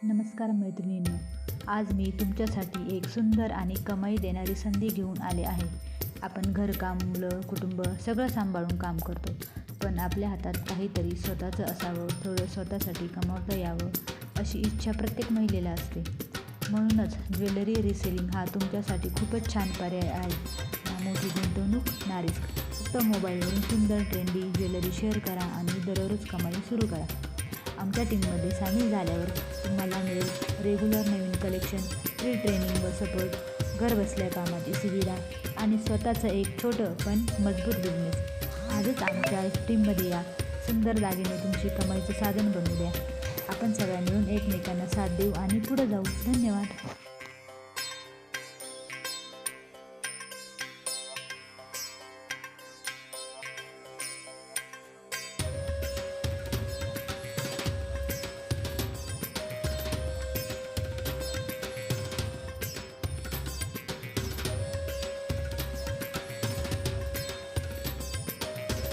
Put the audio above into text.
नमस्कार मैत्रिणींनो, आज मी तुमच्यासाठी एक सुंदर आणि कमाई देणारी संधी घेऊन आले आहे. आपण घरकाम, मुलं, कुटुंब सगळं सांभाळून काम करतो, पण आपल्या हातात काहीतरी स्वतःचं असावं, थोडं स्वतःसाठी कमावता यावं अशी इच्छा प्रत्येक महिलेला असते. म्हणूनच ज्वेलरी रिसेलिंग हा तुमच्यासाठी खूपच छान पर्याय आहे. ना मोठी गुंतवणूक, ना रिस्क. फक्त मोबाईलवरून सुंदर ट्रेंडी ज्वेलरी शेअर करा आणि दररोज कमाई सुरू करा. आमच्या टीममध्ये सामील झाल्यावर तुम्हाला मिळेल रेग्युलर नवीन कलेक्शन, फ्री ट्रेनिंग व सपोर्ट, घरबसल्या कामाची सुविधा आणि स्वतःचं एक छोटं पण मजबूत बिझनेस. आजच आमच्या टीममध्ये या. सुंदर दागिने तुमची कमाईचं साधन बनवू द्या. आपण सगळ्या मिळून एकमेकांना साथ देऊ आणि पुढे जाऊ. धन्यवाद.